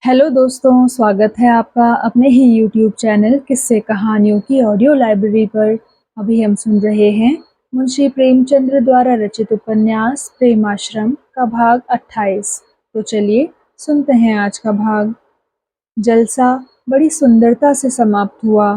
Hello दोस्तों, स्वागत है आपका अपने ही यूट्यूब चैनल किस्से कहानियों की ऑडियो लाइब्रेरी पर। अभी हम सुन रहे हैं मुंशी प्रेमचंद्र द्वारा रचित उपन्यास प्रेमाश्रम का भाग 28। तो चलिए सुनते हैं आज का भाग। जलसा बड़ी सुंदरता से समाप्त हुआ।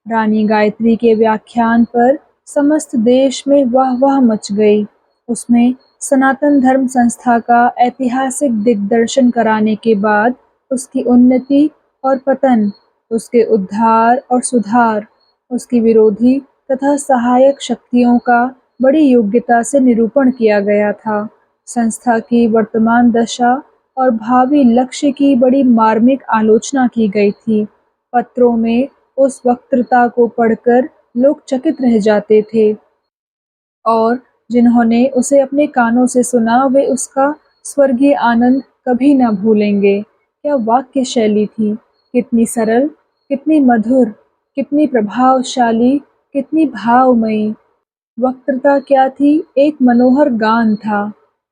रानी गायत्री के व्याख्यान पर समस्त देश में वाह वाह मच गई। उसमें सनातन धर्म संस्था का ऐतिहासिक दिग्दर्शन कराने के बाद उसकी उन्नति और पतन, उसके उद्धार और सुधार, उसकी विरोधी तथा सहायक शक्तियों का बड़ी योग्यता से निरूपण किया गया था। संस्था की वर्तमान दशा और भावी लक्ष्य की बड़ी मार्मिक आलोचना की गई थी। पत्रों में उस वक्तृता को पढ़कर लोग चकित रह जाते थे और जिन्होंने उसे अपने कानों से सुना वे उसका स्वर्गीय आनंद कभी न भूलेंगे। क्या वाक्य शैली थी! कितनी सरल, कितनी मधुर, कितनी प्रभावशाली, कितनी भावमयी! वक्तृता क्या थी, एक मनोहर गान था।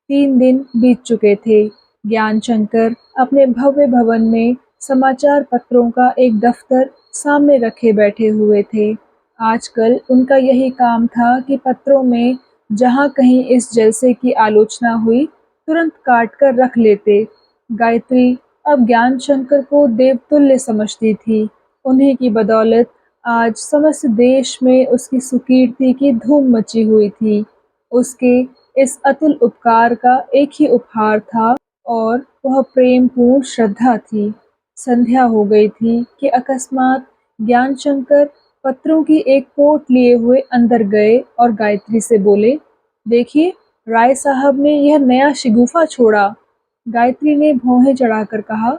3 दिन बीत चुके थे। ज्ञानशंकर अपने भव्य भवन में समाचार पत्रों का एक दफ्तर सामने रखे बैठे हुए थे। आजकल उनका यही काम था कि पत्रों में जहाँ कहीं इस जलसे की आलोचना हुई तुरंत काट कर रख लेते। गायत्री अब ज्ञानशंकर को देवतुल्य समझती थी। उन्हीं की बदौलत आज समस्त देश में उसकी सुकीर्ति की धूम मची हुई थी। उसके इस अतुल उपकार का एक ही उपहार था और वह प्रेमपूर्ण श्रद्धा थी। संध्या हो गई थी कि अकस्मात ज्ञानशंकर पत्रों की एक पोट लिए हुए अंदर गए और गायत्री से बोले, देखिए, राय साहब ने यह नया शिगुफा छोड़ा। गायत्री ने भौहें चढ़ाकर कहा,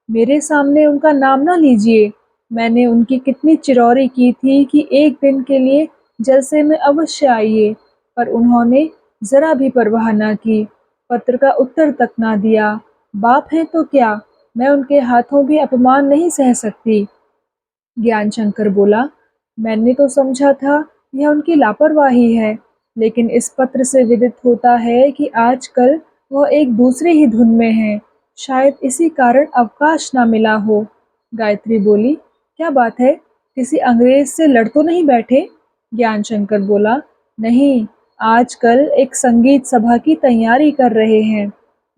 मेरे सामने उनका नाम ना लीजिए। मैंने उनकी कितनी चिरौरी की थी कि एक दिन के लिए जलसे में अवश्य आइए, पर उन्होंने जरा भी परवाह न की, पत्र का उत्तर तक ना दिया। बाप हैं तो क्या, मैं उनके हाथों भी अपमान नहीं सह सकती। ज्ञानशंकर बोला, मैंने तो समझा था यह उनकी लापरवाही है, लेकिन इस पत्र से विदित होता है कि आजकल वह एक दूसरे ही धुन में है। शायद इसी कारण अवकाश ना मिला हो। गायत्री बोली, क्या बात है, किसी अंग्रेज से लड़ तो नहीं बैठे? ज्ञानशंकर बोला, नहीं, आजकल एक संगीत सभा की तैयारी कर रहे हैं।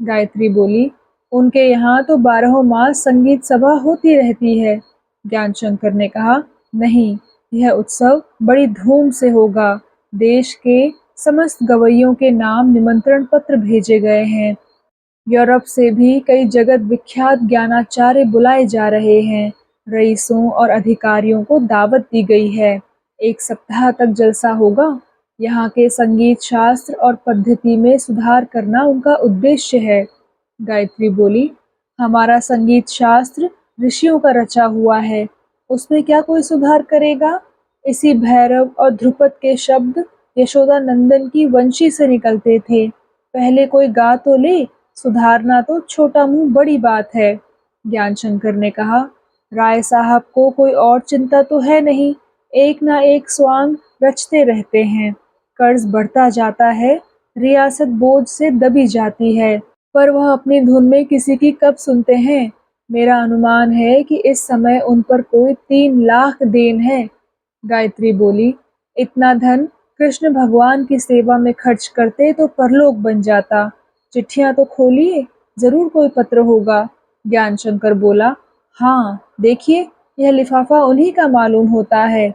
गायत्री बोली, उनके यहाँ तो 12 मास संगीत सभा होती रहती है। ज्ञानशंकर ने कहा, नहीं, यह उत्सव बड़ी धूम से होगा। देश के समस्त गवैयों के नाम निमंत्रण पत्र भेजे गए हैं। यूरोप से भी कई जगत विख्यात ज्ञानाचार्य बुलाए जा रहे हैं। रईसों और अधिकारियों को दावत दी गई है। 1 सप्ताह तक जलसा होगा। यहाँ के संगीत शास्त्र और पद्धति में सुधार करना उनका उद्देश्य है। गायत्री बोली, हमारा संगीत शास्त्र ऋषियों का रचा हुआ है, उसमें क्या कोई सुधार करेगा? इसी भैरव और ध्रुपद के शब्द यशोदा नंदन की वंशी से निकलते थे। पहले कोई गा तो ले, सुधारना तो छोटा मुंह बड़ी बात है। ज्ञानशंकर ने कहा, राय साहब को कोई और चिंता तो है नहीं, एक ना एक स्वांग रचते रहते हैं। कर्ज बढ़ता जाता है, रियासत बोझ से दबी जाती है, पर वह अपनी धुन में किसी की कब सुनते हैं। मेरा अनुमान है कि इस समय उन पर कोई 3 लाख देन है। गायत्री बोली, इतना धन कृष्ण भगवान की सेवा में खर्च करते तो परलोक बन जाता। चिट्ठियां तो खोलिए, जरूर कोई पत्र होगा। ज्ञानशंकर बोला, हाँ, देखिए, यह लिफाफा उन्हीं का मालूम होता है।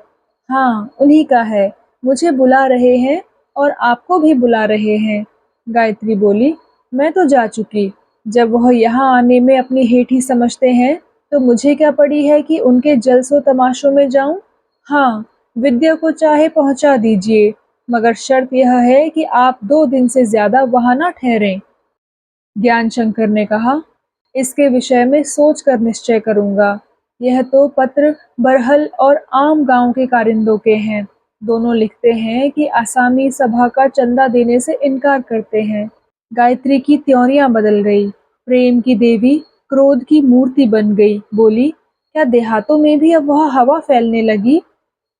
हाँ, उन्हीं का है। मुझे बुला रहे हैं और आपको भी बुला रहे हैं। गायत्री बोली, मैं तो जा चुकी। जब वह यहाँ आने में अपनी हेठी समझते हैं तो मुझे क्या पड़ी है कि उनके जलसों तमाशों में जाऊं। हाँ, विद्या को चाहे पहुंचा दीजिए, मगर शर्त यह है कि आप 2 दिन से ज्यादा वहां ना ठहरें। ज्ञानशंकर ने कहा, इसके विषय में सोच कर निश्चय करूंगा। यह तो पत्र बरहल और आम गांव के कारिंदों के हैं। दोनों लिखते हैं कि आसामी सभा का चंदा देने से इनकार करते हैं। गायत्री की त्योरियां बदल गई। प्रेम की देवी क्रोध की मूर्ति बन गई। बोली, क्या देहातों में भी अब वह हवा फैलने लगी?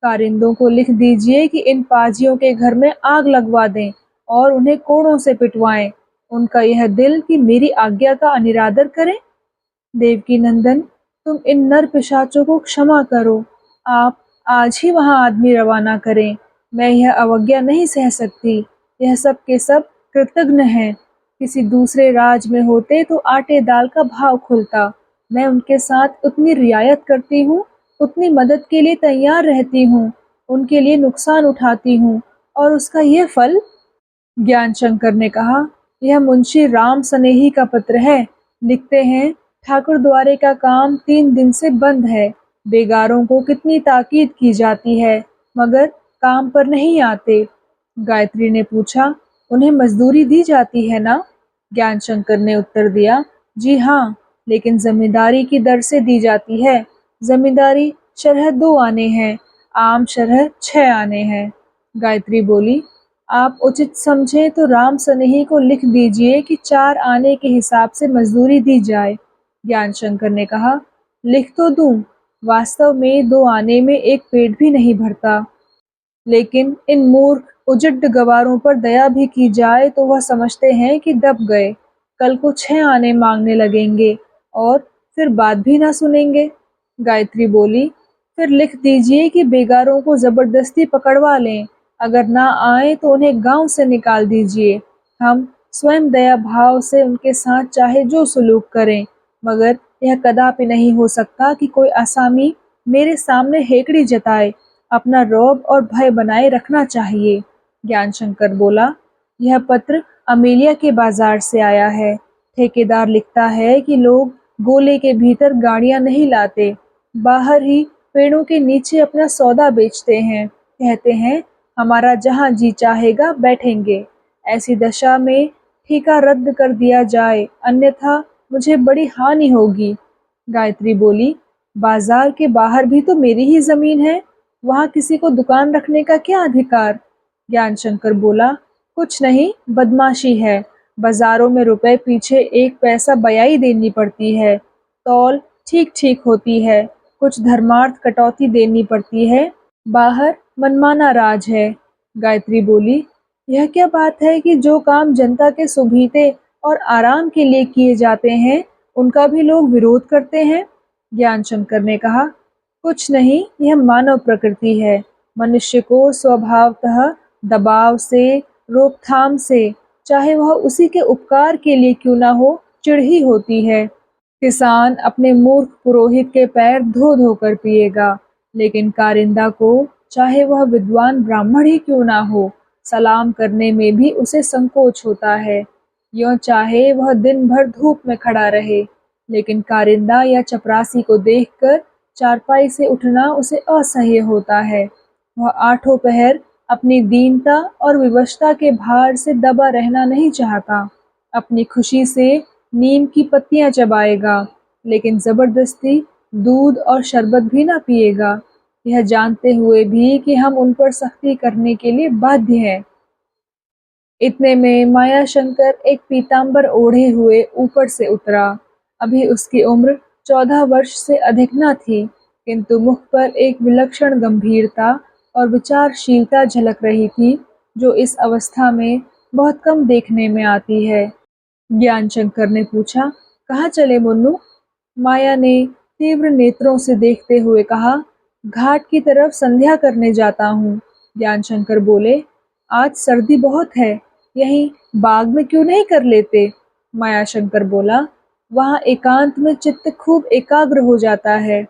कारिंदों को लिख दीजिए कि इन पाजियों के घर में आग लगवा दें और उन्हें कोड़ों से पिटवाएं। उनका यह दिल कि मेरी आज्ञा का अनिरादर करें। देवकी नंदन, तुम इन नर पिशाचों को क्षमा करो। आप आज ही वहां आदमी रवाना करें। मैं यह अवज्ञा नहीं सह सकती। यह सब के सब कृतघ्न हैं। किसी दूसरे राज में होते तो आटे दाल का भाव खुलता। मैं उनके साथ उतनी रियायत करती हूँ, उतनी मदद के लिए तैयार रहती हूँ, उनके लिए नुकसान उठाती हूँ, और उसका यह फल। ज्ञान शंकर ने कहा, यह मुंशी राम सनेही का पत्र है। लिखते हैं, ठाकुर द्वारे का काम 3 दिन से बंद है। बेगारों को कितनी ताकीद की जाती है, मगर काम पर नहीं आते। गायत्री ने पूछा, उन्हें मजदूरी दी जाती है ना? ज्ञान शंकर ने उत्तर दिया, जी हाँ, लेकिन जमींदारी की दर से दी जाती है। जमींदारी शरह 2 आने हैं, आम शरह 6 आने हैं। गायत्री बोली, आप उचित समझे तो राम सनेही को लिख दीजिए कि 4 आने के हिसाब से मजदूरी दी जाए। ज्ञान शंकर ने कहा, लिख तो दूं, वास्तव में 2 आने में एक पेट भी नहीं भरता। लेकिन इन मूर्ख उजड्ड गवारों पर दया भी की जाए तो वह समझते हैं कि दब गए, कल को 6 आने मांगने लगेंगे और फिर बात भी ना सुनेंगे। गायत्री बोली, फिर लिख दीजिए कि बेगारों को जबरदस्ती पकड़वा लें, अगर ना आए तो उन्हें गांव से निकाल दीजिए। हम स्वयं दया भाव से उनके साथ चाहे जो सुलूक करें, मगर यह कदापि नहीं हो सकता कि कोई असामी मेरे सामने हेकड़ी जताए। अपना रौब और भय बनाए रखना चाहिए। ज्ञानशंकर बोला, यह पत्र अमेलिया के बाजार से आया है। ठेकेदार लिखता है कि लोग गोले के भीतर गाड़ियां नहीं लाते, बाहर ही पेड़ों के नीचे अपना सौदा बेचते हैं। कहते हैं, हमारा जहां जी चाहेगा बैठेंगे। ऐसी दशा में ठेका रद्द कर दिया जाए, अन्यथा मुझे बड़ी हानि होगी। गायत्री बोली, बाजार के बाहर भी तो मेरी ही जमीन है, वहां किसी को दुकान रखने का क्या अधिकार? ज्ञानशंकर बोला, कुछ नहीं, बदमाशी है। बाजारों में रुपए पीछे 1 पैसा बयाई देनी पड़ती है। तौल ठीक ठीक होती है, कुछ धर्मार्थ कटौती देनी पड़ती है। बाहर मनमाना राज है। गायत्री बोली, यह क्या बात है कि जो काम जनता के सुभीते और आराम के लिए किए जाते हैं, उनका भी लोग विरोध करते हैं? ज्ञानशंकर ने कहा, कुछ नहीं, यह मानव प्रकृति है। मनुष्य को स्वभावतः दबाव से, रोकथाम से, चाहे वह उसी के उपकार के लिए क्यों ना हो, चिढ़ ही होती है। किसान अपने मूर्ख पुरोहित के पैर धो धो कर पिएगा, लेकिन कारिंदा को, चाहे वह विद्वान ब्राह्मण ही क्यों ना हो, सलाम करने में भी उसे संकोच होता है। यों चाहे वह दिन भर धूप में खड़ा रहे, लेकिन कारिंदा या चपरासी को देखकर चारपाई से उठना उसे असह्य होता है। वह 8 पहर अपनी दीनता और विवशता के भार से दबा रहना नहीं चाहता। अपनी खुशी से नीम की पत्तियां चबाएगा, लेकिन जबरदस्ती दूध और शरबत भी ना पिएगा, यह जानते हुए भी कि हम उन पर सख्ती करने के लिए बाध्य हैं। इतने में मायाशंकर एक पीतांबर ओढ़े हुए ऊपर से उतरा। अभी उसकी उम्र 14 वर्ष से अधिक न थी, किंतु मुख पर एक विलक्षण गंभीरता और विचारशीलता झलक रही थी, जो इस अवस्था में बहुत कम देखने में आती है। ज्ञानशंकर ने पूछा, कहाँ चले मुन्नू? माया ने तीव्र नेत्रों से देखते हुए कहा, घाट की तरफ संध्या करने जाता हूँ। ज्ञानशंकर बोले, आज सर्दी बहुत है, यहीं बाग में क्यों नहीं कर लेते? मायाशंकर बोला, वहाँ एकांत में चित्त खूब एकाग्र हो जाता है।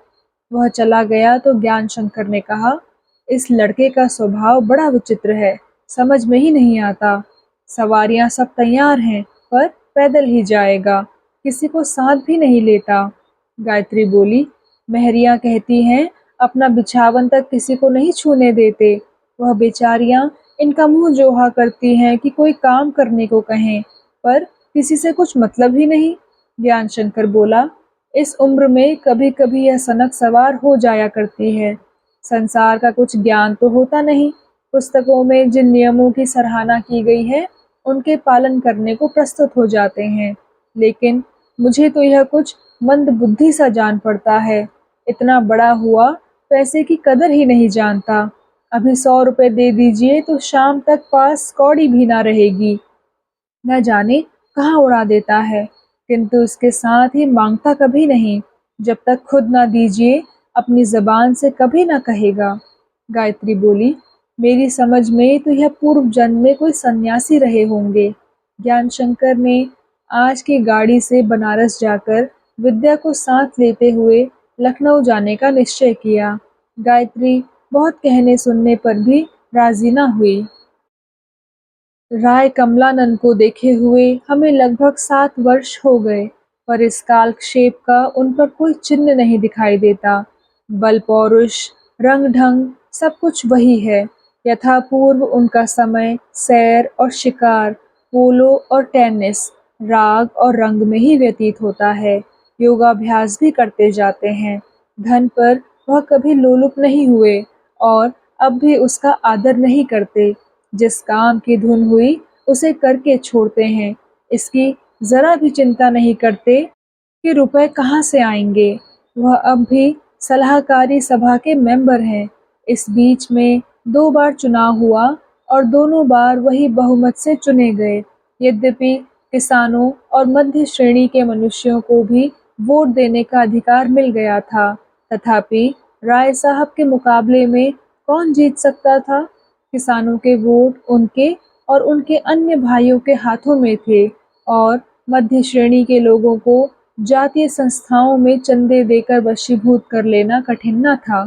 वह चला गया तो ज्ञानशंकर ने कहा, इस लड़के का स्वभाव बड़ा विचित्र है, समझ में ही नहीं आता। सवारियां सब तैयार हैं, पर पैदल ही जाएगा, किसी को साथ भी नहीं लेता। गायत्री बोली, मेहरियां कहती हैं, अपना बिछावन तक किसी को नहीं छूने देते। वह बेचारियां इनका मुंह जोहा करती हैं कि कोई काम करने को कहें, पर किसी से कुछ मतलब ही नहीं। ज्ञानशंकर बोला, इस उम्र में कभी कभी यह सनक सवार हो जाया करती है। संसार का कुछ ज्ञान तो होता नहीं। पुस्तकों में जिन नियमों की सराहना की गई है, उनके पालन करने को प्रस्तुत हो जाते हैं, लेकिन मुझे तो यह कुछ मंद बुद्धि सा जान पड़ता है। इतना बड़ा हुआ, पैसे की कदर ही नहीं जानता। अभी 100 रुपए दे दीजिए तो शाम तक पास कौड़ी भी ना रहेगी, न जाने कहाँ उड़ा देता है। किंतु इसके साथ ही मांगता कभी नहीं। जब तक खुद ना दीजिए अपनी ज़बान से कभी ना कहेगा। गायत्री बोली, मेरी समझ में तो यह पूर्व जन्म में कोई सन्यासी रहे होंगे। ज्ञानशंकर ने आज की गाड़ी से बनारस जाकर विद्या को साथ लेते हुए लखनऊ जाने का निश्चय किया। गायत्री बहुत कहने सुनने पर भी राजी न हुई। राय कमलानंद को देखे हुए हमें लगभग 7 वर्ष हो गए, पर इस कालक्षेप का उन पर कोई चिन्ह नहीं दिखाई देता। बल पौरुष, रंग ढंग सब कुछ वही है। यथापूर्व उनका समय सैर और शिकार, पोलो और टेनिस, राग और रंग में ही व्यतीत होता है। योगाभ्यास भी करते जाते हैं। धन पर वह कभी लोलुप नहीं हुए और अब भी उसका आदर नहीं करते। जिस काम की धुन हुई उसे करके छोड़ते हैं। इसकी जरा भी चिंता नहीं करते कि रुपए कहाँ से आएंगे। वह अब भी सलाहकारी सभा के मेंबर हैं। इस बीच में 2 बार चुनाव हुआ और दोनों बार वही बहुमत से चुने गए। यद्यपि किसानों और मध्य श्रेणी के मनुष्यों को भी वोट देने का अधिकार मिल गया था, तथापि राय साहब के मुकाबले में कौन जीत सकता था। किसानों के वोट उनके और उनके अन्य भाइयों के हाथों में थे और मध्य श्रेणी के लोगों को जातीय संस्थाओं में चंदे देकर वशीभूत कर लेना कठिन न था।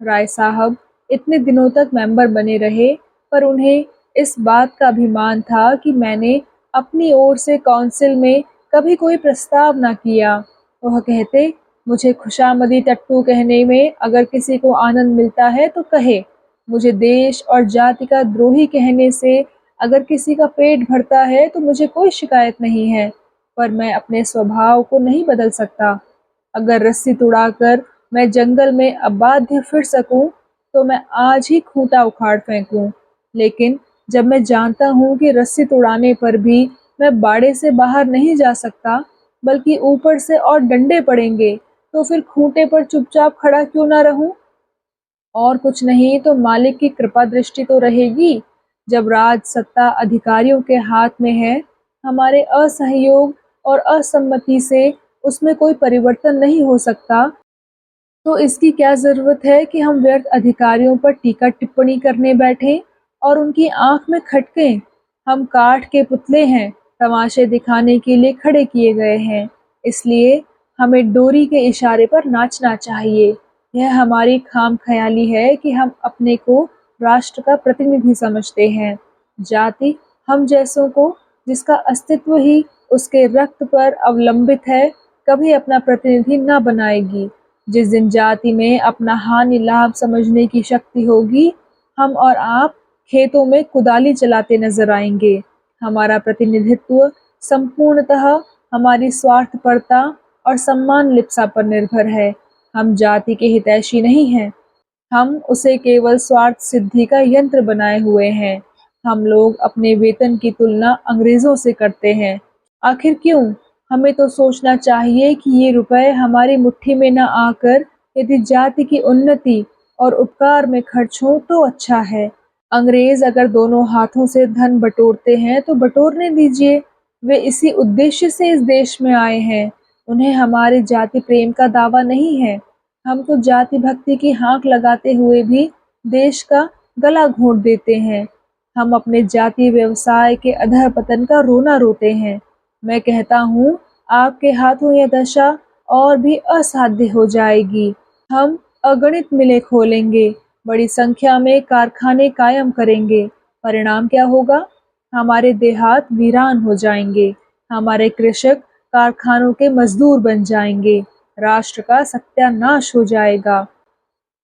राय साहब इतने दिनों तक मेंबर बने रहे, पर उन्हें इस बात का अभिमान था कि मैंने अपनी ओर से काउंसिल में कभी कोई प्रस्ताव न किया। वह कहते, मुझे खुशामदी टट्टू कहने में अगर किसी को आनंद मिलता है तो कहे, मुझे देश और जाति का द्रोही कहने से अगर किसी का पेट भरता है तो मुझे कोई शिकायत नहीं है, पर मैं अपने स्वभाव को नहीं बदल सकता। अगर रस्सी तुड़ाकर मैं जंगल में अबाध्य फिर सकूं तो मैं आज ही खूंटा उखाड़ फेंकूं। लेकिन जब मैं जानता हूं कि रस्सी तुड़ाने पर भी मैं बाड़े से बाहर नहीं जा सकता, बल्कि ऊपर से और डंडे पड़ेंगे, तो फिर खूंटे पर चुपचाप खड़ा क्यों ना रहूं। और कुछ नहीं तो मालिक की कृपा दृष्टि तो रहेगी। जब राज सत्ता अधिकारियों के हाथ में है, हमारे असहयोग और असम्मति से उसमें कोई परिवर्तन नहीं हो सकता, तो इसकी क्या ज़रूरत है कि हम व्यर्थ अधिकारियों पर टीका टिप्पणी करने बैठें और उनकी आंख में खटकें। हम काठ के पुतले हैं, तमाशे दिखाने के लिए खड़े किए गए हैं। इसलिए हमें डोरी के इशारे पर नाचना चाहिए। यह हमारी खामख्याली है कि हम अपने को राष्ट्र का प्रतिनिधि समझते हैं। जाति हम जैसों को, जिसका अस्तित्व ही उसके रक्त पर अवलंबित है, कभी अपना प्रतिनिधि न बनाएगी। जिस दिन जाति में अपना हानि लाभ समझने की शक्ति होगी, हम और आप खेतों में कुदाली चलाते नजर आएंगे। हमारा प्रतिनिधित्व संपूर्णतः हमारी स्वार्थपरता और सम्मान लिप्सा पर निर्भर है। हम जाति के हितैषी नहीं हैं। हम उसे केवल स्वार्थ सिद्धि का यंत्र बनाए हुए हैं। हम लोग अपने वेतन की तुलना अंग्रेजों से करते हैं। आखिर क्यों? हमें तो सोचना चाहिए कि ये रुपए हमारी मुट्ठी में न आकर यदि जाति की उन्नति और उपकार में खर्च हो तो अच्छा है। अंग्रेज अगर दोनों हाथों से धन बटोरते हैं तो बटोरने दीजिए। वे इसी उद्देश्य से इस देश में आए हैं। उन्हें हमारे जाति प्रेम का दावा नहीं है। हम तो जाति भक्ति की हाँक लगाते हुए भी देश का गला घोंट देते हैं। हम अपने जाति व्यवसाय के अधःपतन का रोना रोते हैं। मैं कहता हूँ, आपके हाथों यह दशा और भी असाध्य हो जाएगी। हम अगणित मिलें खोलेंगे, बड़ी संख्या में कारखाने कायम करेंगे। परिणाम क्या होगा? हमारे देहात वीरान हो जाएंगे। हमारे कृषक कारखानों के मजदूर बन जाएंगे। राष्ट्र का सत्यानाश हो जाएगा।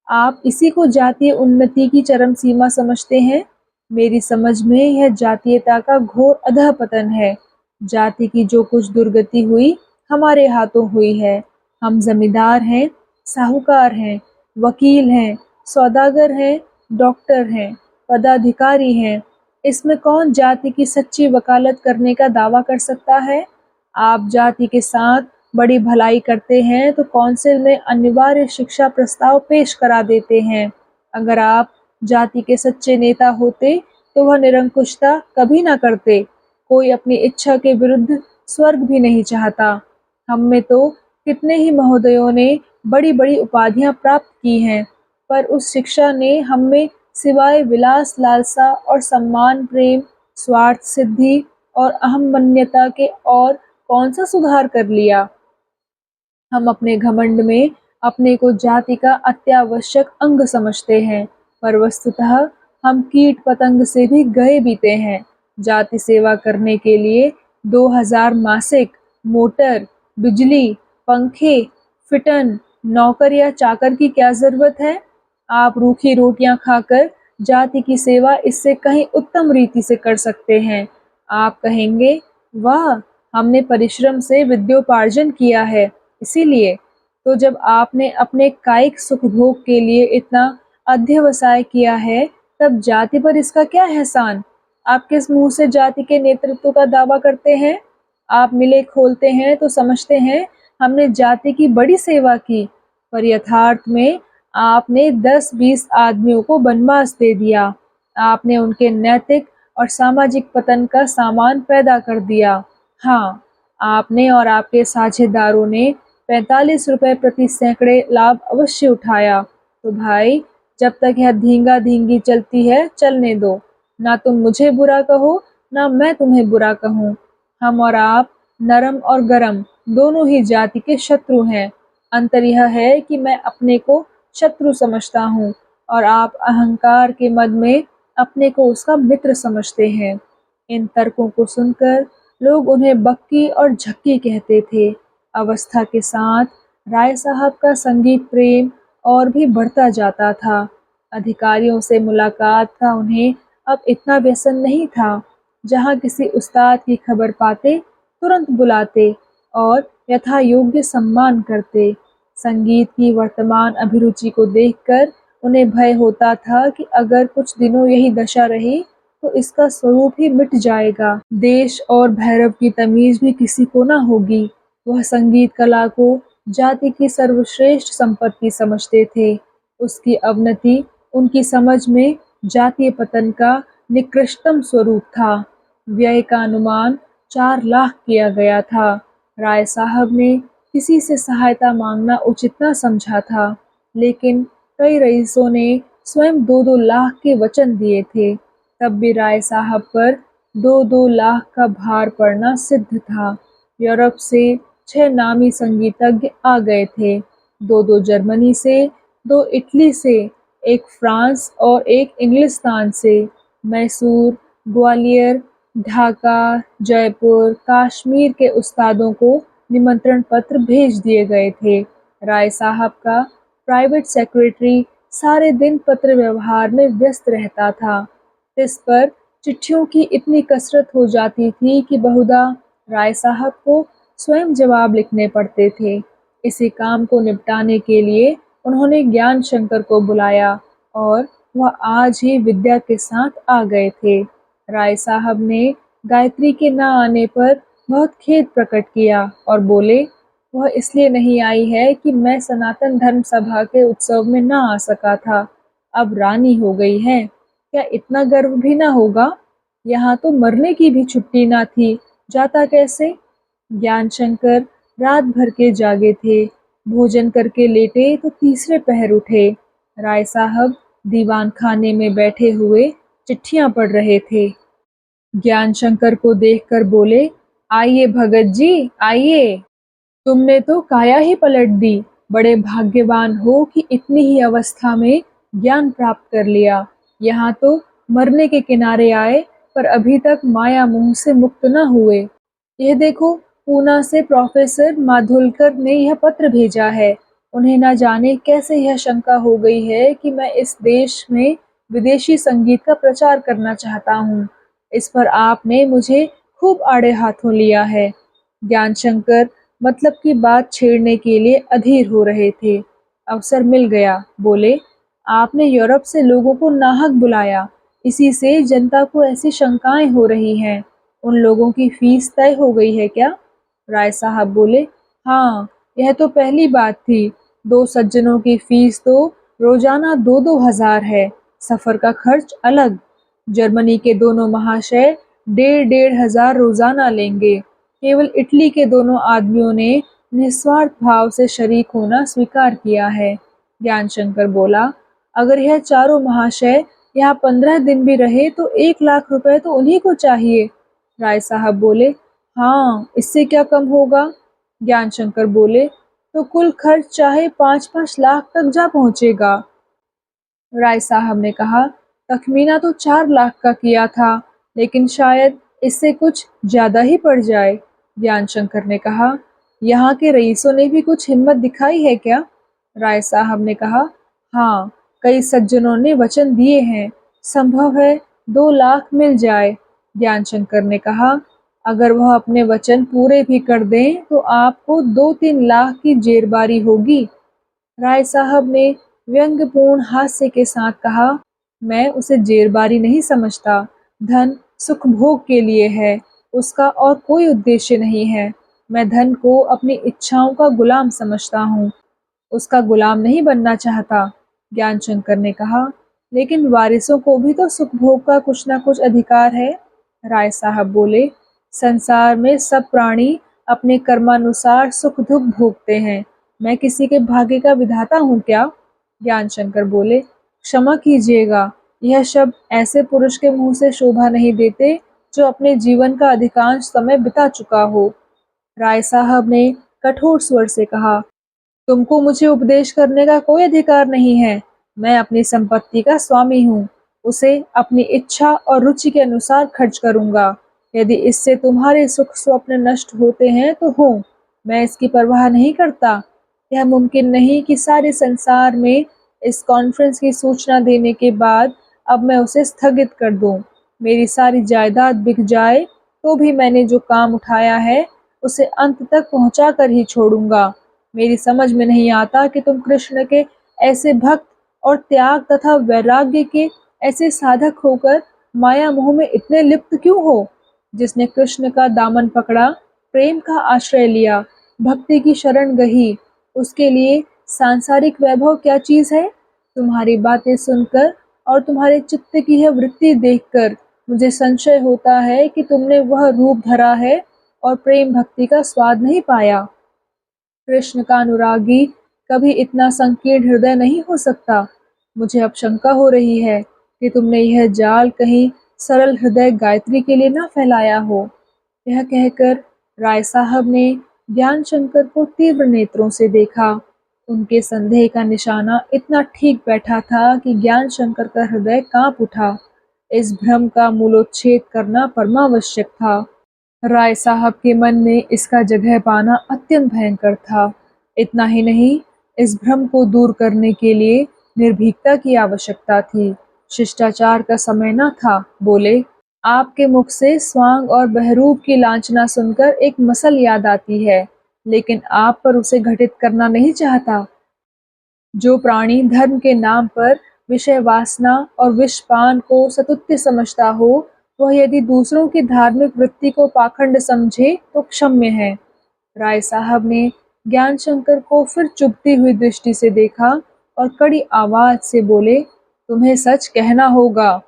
आप इसी को जातीय उन्नति की चरम सीमा समझते हैं? मेरी समझ में यह जातीयता का घोर अधःपतन है। जाति की जो कुछ दुर्गति हुई, हमारे हाथों हुई है। हम जमींदार हैं, साहूकार हैं, वकील हैं, सौदागर हैं, डॉक्टर हैं, पदाधिकारी हैं। इसमें कौन जाति की सच्ची वकालत करने का दावा कर सकता है? आप जाति के साथ बड़ी भलाई करते हैं तो कौंसिल में अनिवार्य शिक्षा प्रस्ताव पेश करा देते हैं। अगर आप जाति के सच्चे नेता होते तो वह निरंकुशता कभी ना करते। कोई अपनी इच्छा के विरुद्ध स्वर्ग भी नहीं चाहता। हम में तो कितने ही महोदयों ने बड़ी बड़ी उपाधियां प्राप्त की हैं, पर उस शिक्षा ने हम में सिवाय विलास लालसा और सम्मान प्रेम, स्वार्थ सिद्धि और अहंमन्यता के और कौन सा सुधार कर लिया। हम अपने घमंड में अपने को जाति का अत्यावश्यक अंग समझते हैं, पर वस्तुतः हम कीट पतंग से भी गए बीते हैं। जाति सेवा करने के लिए 2000 मासिक, मोटर, बिजली, पंखे, फिटन, नौकर या चाकर की क्या जरूरत है। आप रूखी रोटियां खाकर जाति की सेवा इससे कहीं उत्तम रीति से कर सकते हैं। आप कहेंगे, वाह, हमने परिश्रम से विद्योपार्जन किया है, इसीलिए तो जब आपने अपने कायिक सुखभोग के लिए इतना अध्यवसाय किया है, तब जाति पर इसका क्या एहसान। आप किस मुंह से जाति के नेतृत्व का दावा करते हैं। आप मिले खोलते हैं तो समझते हैं हमने जाति की बड़ी सेवा की, पर यथार्थ में आपने 10-20 आदमियों को बनवास दे दिया। आपने उनके नैतिक और सामाजिक पतन का सामान पैदा कर दिया। हाँ, आपने और आपके साझेदारों ने 45 रुपए प्रति सैकड़े लाभ अवश्य उठाया। तो भाई, जब तक यह धींगा धींगी चलती है, चलने दो। ना तुम मुझे बुरा कहो, ना मैं तुम्हें बुरा कहूँ। हम और आप, नरम और गरम, दोनों ही जाति के शत्रु हैं। अंतर यह है कि मैं अपने को शत्रु समझता हूँ और आप अहंकार के मद में अपने को उसका मित्र समझते हैं। इन तर्कों को सुनकर लोग उन्हें बक्की और झक्की कहते थे। अवस्था के साथ राय साहब का संगीत प्रेम और भी बढ़ता जाता था। अधिकारियों से मुलाकात का उन्हें अब इतना व्यसन नहीं था। जहाँ किसी उस्ताद की खबर पाते तुरंत बुलाते और यथा योग्य सम्मान करते। संगीत की वर्तमान अभिरुचि को देखकर उन्हें भय होता था कि अगर कुछ दिनों यही दशा रही तो इसका स्वरूप ही मिट जाएगा। देश और भैरव की तमीज भी किसी को ना होगी। वह संगीत कला को जाति की सर्वश्रेष्ठ संपत्ति समझते थे। उसकी अवनति उनकी समझ में जातीय पतन का निकृष्टतम स्वरूप था। व्यय का अनुमान 4 लाख किया गया था। राय साहब ने किसी से सहायता मांगना उचित न समझा था, लेकिन कई रईसों ने स्वयं 2-2 लाख के वचन दिए थे। तब भी राय साहब पर 2-2 लाख का भार पड़ना सिद्ध था। यूरोप से 6 नामी संगीतज्ञ आ गए थे, 2-2 जर्मनी से, 2 इटली से, 1 फ्रांस और 1 इंग्लिस्तान से। मैसूर, ग्वालियर, ढाका, जयपुर, कश्मीर के उस्तादों को निमंत्रण पत्र भेज दिए गए थे। राय साहब का प्राइवेट सेक्रेटरी सारे दिन पत्र व्यवहार में व्यस्त रहता था। इस पर चिट्ठियों की इतनी कसरत हो जाती थी कि बहुधा राय साहब को स्वयं जवाब लिखने पड़ते थे। इसी काम को निपटाने के लिए उन्होंने ज्ञान शंकर को बुलाया और वह आज ही विद्या के साथ आ गए थे। राय साहब ने गायत्री के न आने पर बहुत खेद प्रकट किया और बोले, वह इसलिए नहीं आई है कि मैं सनातन धर्म सभा के उत्सव में न आ सका था। अब रानी हो गई है, क्या इतना गर्व भी ना होगा। यहाँ तो मरने की भी छुट्टी ना थी, जाता कैसे। ज्ञान शंकर रात भर के जागे थे। भोजन करके लेटे तो तीसरे पहर उठे। राय साहब दीवान खाने में बैठे हुए चिट्ठियां पढ़ रहे थे। ज्ञान शंकर को देखकर बोले, आइए भगत जी, आइए। तुमने तो काया ही पलट दी। बड़े भाग्यवान हो कि इतनी ही अवस्था में ज्ञान प्राप्त कर लिया। यहाँ तो मरने के किनारे आए, पर अभी तक माया मोह से मुक्त न हुए। यह देखो, पूना से प्रोफेसर माधुलकर ने यह पत्र भेजा है। उन्हें न जाने कैसे यह शंका हो गई है कि मैं इस देश में विदेशी संगीत का प्रचार करना चाहता हूँ। इस पर आपने मुझे खूब आड़े हाथों लिया है। ज्ञान शंकर मतलब की बात छेड़ने के लिए अधीर हो रहे थे। अवसर मिल गया, बोले, आपने यूरोप से लोगों को नाहक बुलाया, इसी से जनता को ऐसी शंकाएं हो रही हैं। उन लोगों की फीस तय हो गई है क्या। राय साहब बोले, हाँ, यह तो पहली बात थी। 2 सज्जनों की फीस तो रोजाना 2-2 हजार है। सफर का खर्च अलग। जर्मनी के दोनों महाशय 1.5-1.5 हजार रोजाना लेंगे। केवल इटली के दोनों आदमियों ने निस्वार्थ भाव से शरीक होना स्वीकार किया है। ज्ञानशंकर बोला, अगर यह चारों महाशय यहाँ 15 दिन भी रहे तो 1 लाख रुपए तो उन्हीं को चाहिए। राय साहब बोले, हाँ, इससे क्या कम होगा। ज्ञानशंकर बोले, तो कुल खर्च चाहे 5-5 लाख तक जा पहुंचेगा। राय साहब ने कहा, तखमीना तो 4 लाख का किया था, लेकिन शायद इससे कुछ ज्यादा ही पड़ जाए। ज्ञानशंकर ने कहा, यहाँ के रईसों ने भी कुछ हिम्मत दिखाई है क्या? राय साहब ने कहा, हाँ, कई सज्जनों ने वचन दिए हैं, संभव है 2 लाख मिल जाए। ज्ञानशंकर ने कहा, अगर वह अपने वचन पूरे भी कर दें तो आपको 2-3 लाख की जेरबारी होगी। राय साहब ने व्यंग्यपूर्ण हास्य के साथ कहा, मैं उसे जेरबारी नहीं समझता। धन सुख भोग के लिए है, उसका और कोई उद्देश्य नहीं है। मैं धन को अपनी इच्छाओं का गुलाम समझता हूँ, उसका गुलाम नहीं बनना चाहता। ज्ञानशंकर ने कहा, लेकिन वारिसों को भी तो सुख भोग का कुछ न कुछ अधिकार है। राय साहब बोले, संसार में सब प्राणी अपने कर्मानुसार सुख दुख भोगते हैं, मैं किसी के भाग्य का विधाता हूँ क्या? ज्ञानशंकर बोले, क्षमा कीजिएगा, यह शब्द ऐसे पुरुष के मुंह से शोभा नहीं देते जो अपने जीवन का अधिकांश समय बिता चुका हो। राय साहब ने कठोर स्वर से कहा, तुमको मुझे उपदेश करने का कोई अधिकार नहीं है। मैं अपनी संपत्ति का स्वामी हूँ, उसे अपनी इच्छा और रुचि के अनुसार खर्च करूंगा। यदि इससे तुम्हारे सुख स्वप्न नष्ट होते हैं तो हो, मैं इसकी परवाह नहीं करता। यह मुमकिन नहीं कि सारे संसार में इस कॉन्फ्रेंस की सूचना देने के बाद अब मैं उसे स्थगित कर दूं। मेरी सारी जायदाद बिक जाए तो भी मैंने जो काम उठाया है उसे अंत तक पहुंचा कर ही छोड़ूंगा। मेरी समझ में नहीं आता कि तुम कृष्ण के ऐसे भक्त और त्याग तथा वैराग्य के ऐसे साधक होकर माया मोह में इतने लिप्त क्यों हो। जिसने कृष्ण का दामन पकड़ा, प्रेम का आश्रय लिया, भक्ति की शरण गही, उसके लिए सांसारिक वैभव क्या चीज है? तुम्हारी बातें सुनकर और तुम्हारे चित्त की यह वृत्ति देखकर मुझे संशय होता है कि तुमने वह रूप धरा है और प्रेम भक्ति का स्वाद नहीं पाया। कृष्ण का अनुरागी कभी इतना संकीर्ण हृदय नहीं हो सकता। मुझे अब शंका हो रही है कि तुमने यह जाल कहीं सरल हृदय गायत्री के लिए न फैलाया हो। यह कहकर राय साहब ने ज्ञानशंकर को तीव्र नेत्रों से देखा। उनके संदेह का निशाना इतना ठीक बैठा था कि ज्ञानशंकर का हृदय कांप उठा। इस भ्रम का मूलोच्छेद करना परमावश्यक था। राय साहब के मन में इसका जगह पाना अत्यंत भयंकर था। इतना ही नहीं, इस भ्रम को दूर करने के लिए निर्भीकता की आवश्यकता थी। शिष्टाचार का समय न था। बोले, आपके मुख से स्वांग और बहरूप की लांछना सुनकर एक मसल याद आती है, लेकिन आप पर उसे घटित करना नहीं चाहता। जो प्राणी धर्म के नाम पर विषय वासना और विषपान को सतुत्य समझता हो, वह यदि दूसरों की धार्मिक वृत्ति को पाखंड समझे तो क्षम्य है। राय साहब ने ज्ञानशंकर को फिर चुभती हुई दृष्टि से देखा और कड़ी आवाज से बोले, तुम्हें सच कहना होगा।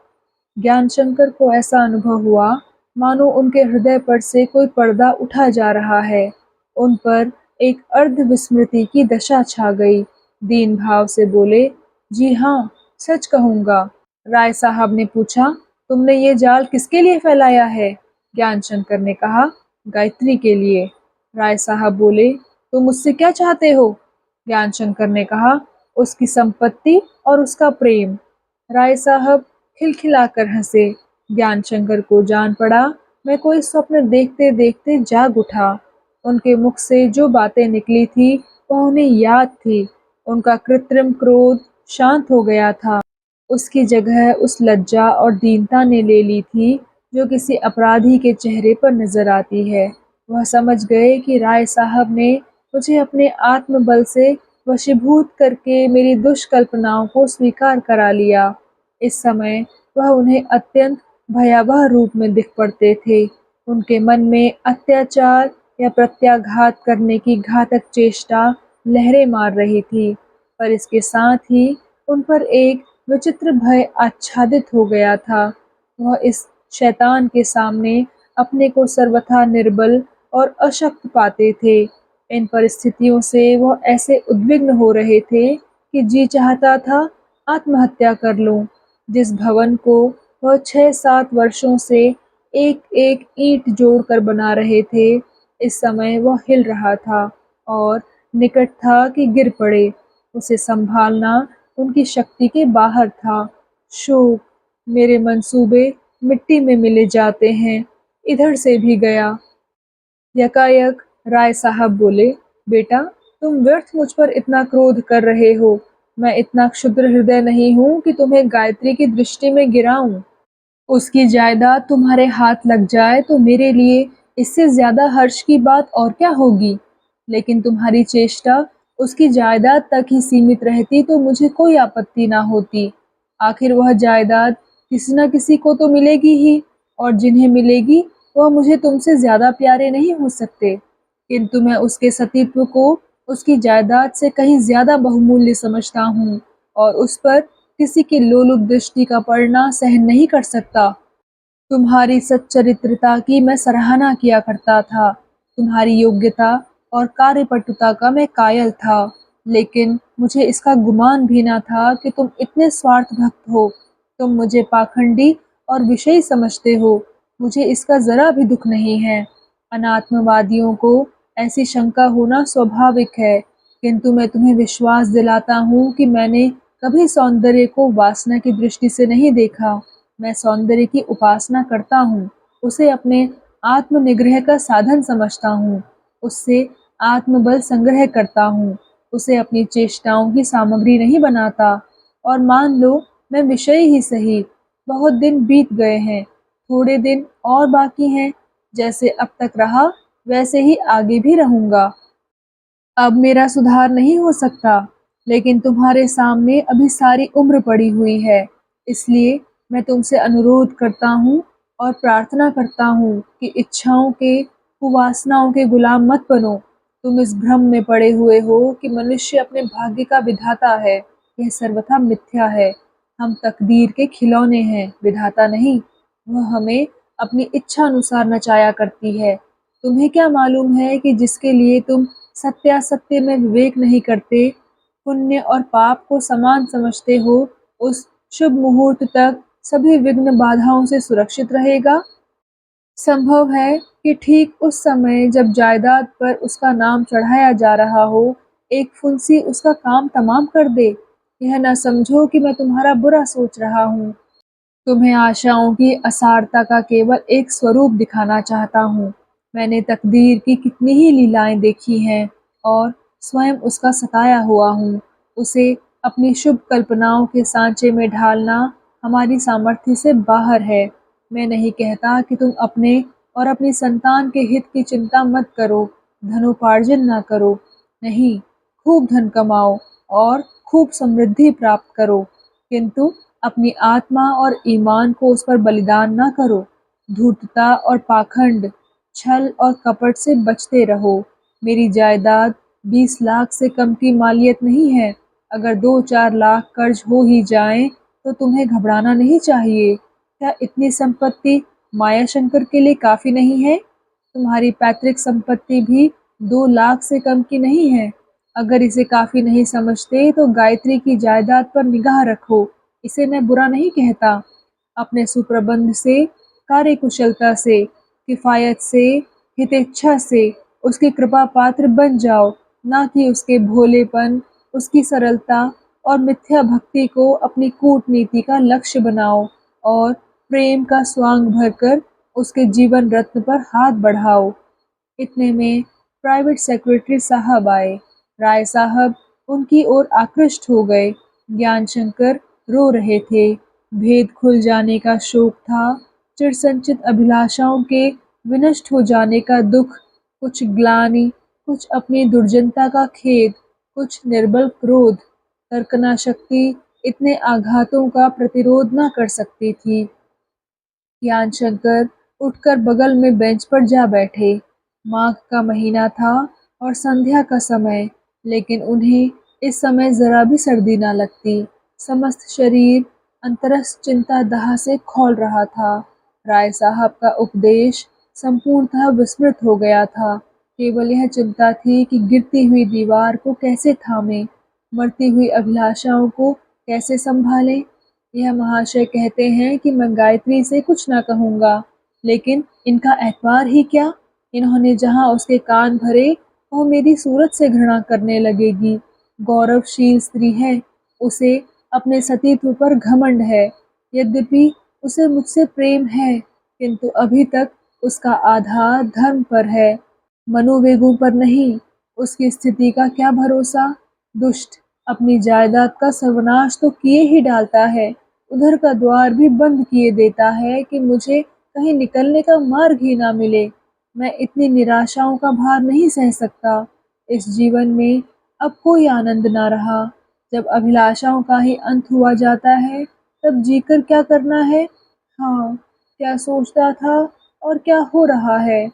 ज्ञानशंकर को ऐसा अनुभव हुआ मानो उनके हृदय पर से कोई पर्दा उठा जा रहा है। उन पर एक अर्ध विस्मृति की दशा छा गई। दीन भाव से बोले, जी हाँ, सच कहूंगा। राय साहब ने पूछा, तुमने ये जाल किसके लिए फैलाया है? ज्ञानशंकर ने कहा, गायत्री के लिए। राय साहब बोले, तुम मुझसे क्या चाहते हो? ज्ञानशंकर ने कहा, उसकी संपत्ति और उसका प्रेम। राय साहब खिलखिलाकर हंसे। ज्ञानशंकर को जान पड़ा मैं कोई स्वप्न देखते देखते जाग उठा। उनके मुख से जो बातें निकली थी वह उन्हें याद थी। उनका कृत्रिम क्रोध शांत हो गया था। उसकी जगह उस लज्जा और दीनता ने ले ली थी जो किसी अपराधी के चेहरे पर नजर आती है। वह समझ गए कि राय साहब ने मुझे अपने आत्मबल से वशीभूत करके मेरी दुष्कल्पनाओं को स्वीकार करा लिया। इस समय वह उन्हें अत्यंत भयावह रूप में दिख पड़ते थे। उनके मन में अत्याचार या प्रत्याघात करने की घातक चेष्टा लहरें मार रही थी, पर इसके साथ ही उन पर एक विचित्र भय आच्छादित हो गया था। वह इस शैतान के सामने अपने को सर्वथा निर्बल और अशक्त पाते थे। इन परिस्थितियों से वह ऐसे उद्विग्न हो रहे थे कि जी चाहता था आत्महत्या कर लूं। जिस भवन को वह 6-7 वर्षों से एक-एक ईंट जोड़कर बना रहे थे, इस समय वह हिल रहा था और निकट था कि गिर पड़े। उसे संभालना उनकी शक्ति के बाहर था। शोक, मेरे मंसूबे मिट्टी में मिले जाते हैं, इधर से भी गया। यकायक राय साहब बोले, बेटा, तुम व्यर्थ मुझ पर इतना क्रोध कर रहे हो। मैं इतना क्षुद्र हृदय नहीं हूँ कि तुम्हें गायत्री की दृष्टि में गिराऊं। उसकी जायदाद तुम्हारे हाथ लग जाए तो मेरे लिए इससे ज्यादा हर्ष की बात और क्या होगी। लेकिन तुम्हारी चेष्टा उसकी जायदाद तक ही सीमित रहती तो मुझे कोई आपत्ति ना होती। आखिर वह जायदाद किसी न किसी को तो मिलेगी ही, और जिन्हें मिलेगी वह मुझे तुमसे ज्यादा प्यारे नहीं हो सकते। किंतु मैं उसके सतीत्व को उसकी जायदाद से कहीं ज्यादा बहुमूल्य समझता हूँ और उस पर किसी की लोलुप दृष्टि का पड़ना सहन नहीं कर सकता। तुम्हारी सच्चरित्रता की मैं सराहना किया करता था। तुम्हारी योग्यता और कार्यपटुता का मैं कायल था। लेकिन मुझे इसका गुमान भी ना था कि तुम इतने स्वार्थ भक्त हो। तुम मुझे पाखंडी और विषयी समझते हो। मुझे इसका जरा भी दुख नहीं है। अनात्मवादियों को ऐसी शंका होना स्वाभाविक है, किंतु मैं तुम्हें विश्वास दिलाता हूँ कि मैंने कभी सौंदर्य को वासना की दृष्टि से नहीं देखा। मैं सौंदर्य की उपासना करता हूँ, उसे अपने आत्मनिग्रह का साधन समझता हूँ, उससे आत्मबल संग्रह करता हूँ, उसे अपनी चेष्टाओं की सामग्री नहीं बनाता। और मान लो मैं विषय ही सही, बहुत दिन बीत गए हैं, थोड़े दिन और बाकी हैं। जैसे अब तक रहा वैसे ही आगे भी रहूंगा। अब मेरा सुधार नहीं हो सकता, लेकिन तुम्हारे सामने अभी सारी उम्र पड़ी हुई है। इसलिए मैं तुमसे अनुरोध करता हूँ और प्रार्थना करता हूँ कि इच्छाओं के, कुवासनाओं के गुलाम मत बनो। तुम इस भ्रम में पड़े हुए हो कि मनुष्य अपने भाग्य का विधाता है। यह सर्वथा मिथ्या है। हम तकदीर के खिलौने हैं, विधाता नहीं। वह हमें अपनी इच्छा अनुसार नचाया करती है। तुम्हें क्या मालूम है कि जिसके लिए तुम सत्यासत्य में विवेक नहीं करते, पुण्य और पाप को समान समझते हो, उस शुभ मुहूर्त तक सभी विघ्न बाधाओं से सुरक्षित रहेगा। संभव है कि ठीक उस समय जब जायदाद पर उसका नाम चढ़ाया जा रहा हो, एक फुंसी उसका काम तमाम कर दे। यह न समझो कि मैं तुम्हारा बुरा सोच रहा हूँ। तुम्हें आशाओं की असारता का केवल एक स्वरूप दिखाना चाहता हूँ। मैंने तकदीर की कितनी ही लीलाएं देखी हैं और स्वयं उसका सताया हुआ हूँ। उसे अपनी शुभ कल्पनाओं के सांचे में ढालना हमारी सामर्थ्य से बाहर है। मैं नहीं कहता कि तुम अपने और अपनी संतान के हित की चिंता मत करो, धनोपार्जन ना करो। नहीं, खूब धन कमाओ और खूब समृद्धि प्राप्त करो, किंतु अपनी आत्मा और ईमान को उस पर बलिदान ना करो। धूर्तता और पाखंड, छल और कपट से बचते रहो। मेरी जायदाद 20 लाख से कम की मालियत नहीं है। अगर 2-4 लाख कर्ज हो ही जाएं, तो तुम्हें घबराना नहीं चाहिए। क्या इतनी संपत्ति माया शंकर के लिए काफी नहीं है? तुम्हारी पैतृक संपत्ति भी 2 लाख से कम की नहीं है। अगर इसे काफी नहीं समझते तो गायत्री की जायदाद पर निगाह रखो। इसे मैं बुरा नहीं कहता। अपने सुप्रबंध से, कार्यकुशलता से, किफायत से, हितेच्छा से उसकी कृपा पात्र बन जाओ, ना कि उसके भोलेपन, उसकी सरलता और मिथ्या भक्ति को अपनी कूटनीति का लक्ष्य बनाओ और प्रेम का स्वांग भरकर उसके जीवन रत्न पर हाथ बढ़ाओ। इतने में प्राइवेट सेक्रेटरी साहब आए। राय साहब उनकी ओर आकृष्ट हो गए। ज्ञानशंकर रो रहे थे। भेद खुल जाने का शोक था, चिरसंचित अभिलाषाओं के विनष्ट हो जाने का दुख, कुछ ग्लानि, कुछ अपनी दुर्जनता का खेद, कुछ निर्बल क्रोध। तर्कना शक्ति इतने आघातों का प्रतिरोध न कर सकती थी। ज्ञानशंकर उठकर बगल में बेंच पर जा बैठे। माघ का महीना था और संध्या का समय, लेकिन उन्हें इस समय जरा भी सर्दी न लगती। समस्त शरीर अंतरस्थ चिंता दाह से खौल रहा था। राय साहब का उपदेश संपूर्णतः विस्मृत हो गया था। केवल यह चिंता थी कि गिरती हुई दीवार को कैसे थामे, मरती हुई अभिलाषाओं को कैसे संभालें। यह महाशय कहते हैं कि मैं गायत्री से कुछ न कहूँगा, लेकिन इनका एतबार ही क्या। इन्होंने जहाँ उसके कान भरे, वह मेरी सूरत से घृणा करने लगेगी। गौरवशील स्त्री है, उसे अपने सतीत्व पर घमंड है। यद्यपि उसे मुझसे प्रेम है, किंतु अभी तक उसका आधार धर्म पर है, मनोवेगों पर नहीं। उसकी स्थिति का क्या भरोसा। दुष्ट अपनी जायदाद का सर्वनाश तो किए ही डालता है, उधर का द्वार भी बंद किए देता है कि मुझे कहीं निकलने का मार्ग ही ना मिले। मैं इतनी निराशाओं का भार नहीं सह सकता। इस जीवन में अब कोई आनंद ना रहा। जब अभिलाषाओं का ही अंत हुआ जाता है, तब जीकर क्या करना है। हाँ, क्या सोचता था और क्या हो रहा है।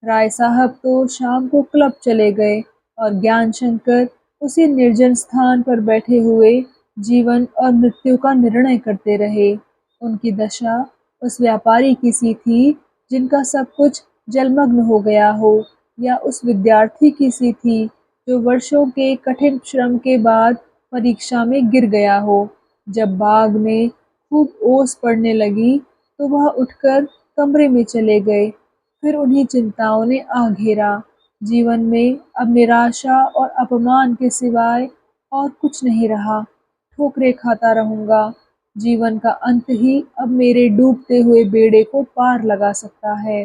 राय साहब तो शाम को क्लब चले गए और ज्ञान शंकर उसी निर्जन स्थान पर बैठे हुए जीवन और मृत्यु का निर्णय करते रहे। उनकी दशा उस व्यापारी की सी थी जिनका सब कुछ जलमग्न हो गया हो, या उस विद्यार्थी की सी थी जो वर्षों के कठिन श्रम के बाद परीक्षा में गिर गया हो। जब बाग में खूब ओस पड़ने लगी तो वह उठकर कमरे में चले गए। फिर उन्हीं चिंताओं ने आ घेरा। जीवन में अब निराशा और अपमान के सिवाय और कुछ नहीं रहा। ठोकरें खाता रहूंगा। जीवन का अंत ही अब मेरे डूबते हुए बेड़े को पार लगा सकता है।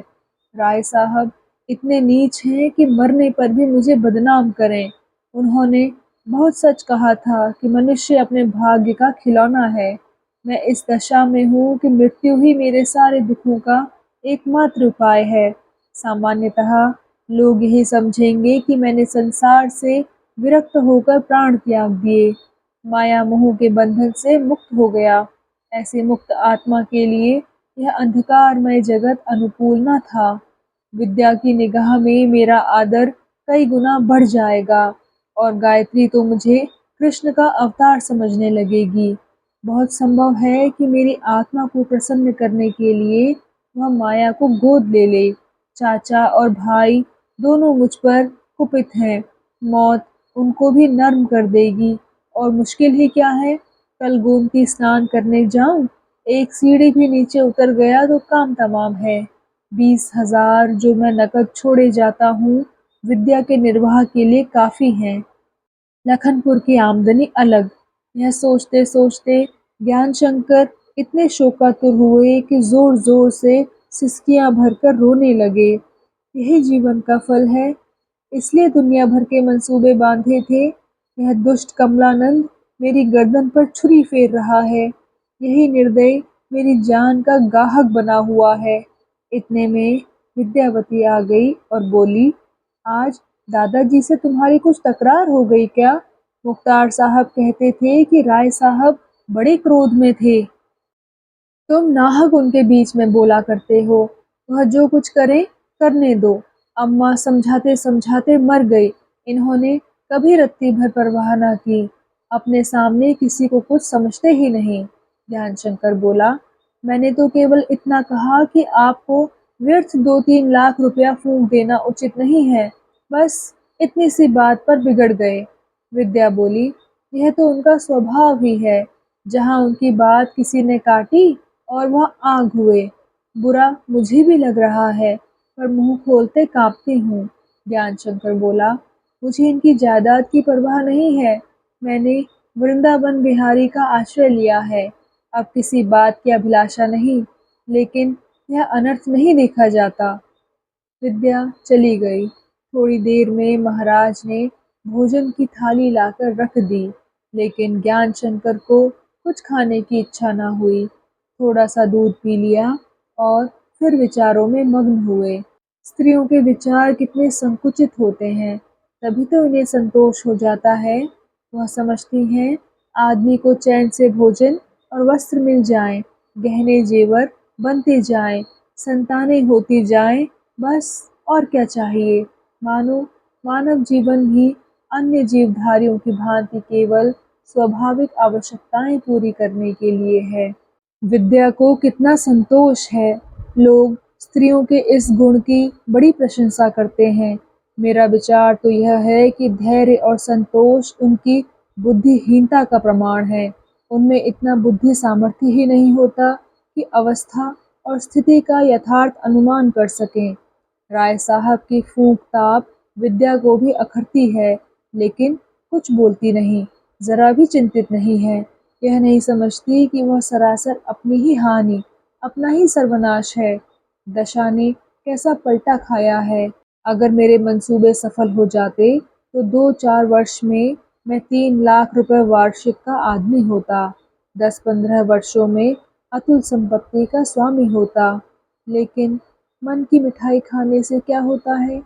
राय साहब इतने नीच हैं कि मरने पर भी मुझे बदनाम करें। उन्होंने बहुत सच कहा था कि मनुष्य अपने भाग्य का खिलौना है। मैं इस दशा में हूँ कि मृत्यु ही मेरे सारे दुखों का एकमात्र उपाय है। सामान्यतः लोग यही समझेंगे कि मैंने संसार से विरक्त होकर प्राण त्याग दिए, माया मोह के बंधन से मुक्त हो गया। ऐसे मुक्त आत्मा के लिए यह अंधकारमय जगत अनुकूल न था। विद्या की निगाह में मेरा आदर कई गुना बढ़ जाएगा और गायत्री तो मुझे कृष्ण का अवतार समझने लगेगी। बहुत संभव है कि मेरी आत्मा को प्रसन्न करने के लिए वह माया को गोद ले ले। चाचा और भाई दोनों मुझ पर कुपित हैं। मौत उनको भी नर्म कर देगी और मुश्किल ही क्या है। कल गोमती स्नान करने जाऊं, एक सीढ़ी भी नीचे उतर गया तो काम तमाम है। 20,000 जो मैं नकद छोड़े जाता हूँ, विद्या के निर्वाह के लिए काफी हैं। लखनपुर की आमदनी अलग। यह सोचते सोचते ज्ञान शंकर इतने शोकातुर हुए कि जोर जोर से सिसकियां भरकर रोने लगे। यही जीवन का फल है, इसलिए दुनिया भर के मंसूबे बांधे थे। यह दुष्ट कमलानंद मेरी गर्दन पर छुरी फेर रहा है। यही निर्दय मेरी जान का गाहक बना हुआ है। इतने में विद्यावती आ गई और बोली, आज दादाजी से तुम्हारी कुछ तकरार हो गई क्या। मुख्तार साहब कहते थे कि राय साहब बड़े क्रोध में थे। तुम नाहक उनके बीच में बोला करते हो। वह जो कुछ करे करने दो। अम्मा समझाते समझाते मर गई। इन्होंने कभी रत्ती भर परवाह न की। अपने सामने किसी को कुछ समझते ही नहीं। ध्यानशंकर बोला, मैंने तो केवल इतना कहा कि आपको व्यर्थ 2-3 लाख रुपया फूंक देना उचित नहीं है। बस इतनी सी बात पर बिगड़ गए। विद्या बोली, यह तो उनका स्वभाव ही है। जहाँ उनकी बात किसी ने काटी और वह आग हुए। बुरा मुझे भी लग रहा है, पर मुंह खोलते कांपती हूँ। ज्ञानशंकर बोला, मुझे इनकी जायदाद की परवाह नहीं है। मैंने वृंदावन बिहारी का आश्रय लिया है। अब किसी बात की अभिलाषा नहीं, लेकिन यह अनर्थ नहीं देखा जाता। विद्या चली गई। थोड़ी देर में महाराज ने भोजन की थाली लाकर रख दी, लेकिन ज्ञानशंकर को कुछ खाने की इच्छा न हुई। थोड़ा सा दूध पी लिया और फिर विचारों में मग्न हुए। स्त्रियों के विचार कितने संकुचित होते हैं, तभी तो इन्हें संतोष हो जाता है। वह समझती हैं आदमी को चैन से भोजन और वस्त्र मिल जाएं, गहने जेवर बनते जाएं, संतानें होती जाएं, बस और क्या चाहिए। मानो मानव जीवन भी अन्य जीवधारियों की भांति केवल स्वाभाविक आवश्यकताएं पूरी करने के लिए है। विद्या को कितना संतोष है। लोग स्त्रियों के इस गुण की बड़ी प्रशंसा करते हैं। मेरा विचार तो यह है कि धैर्य और संतोष उनकी बुद्धिहीनता का प्रमाण है। उनमें इतना बुद्धि सामर्थ्य ही नहीं होता कि अवस्था और स्थिति का यथार्थ अनुमान कर सकें। राय साहब की फूंक ताप विद्या को भी अखरती है, लेकिन कुछ बोलती नहीं, जरा भी चिंतित नहीं है। यह नहीं समझती कि वह सरासर अपनी ही हानि, अपना ही सर्वनाश है। दशा ने कैसा पलटा खाया है। अगर मेरे मंसूबे सफल हो जाते तो 2-4 वर्ष में मैं 3 लाख रुपए वार्षिक का आदमी होता, 10-15 वर्षों में अतुल संपत्ति का स्वामी होता। लेकिन मन की मिठाई खाने से क्या होता है?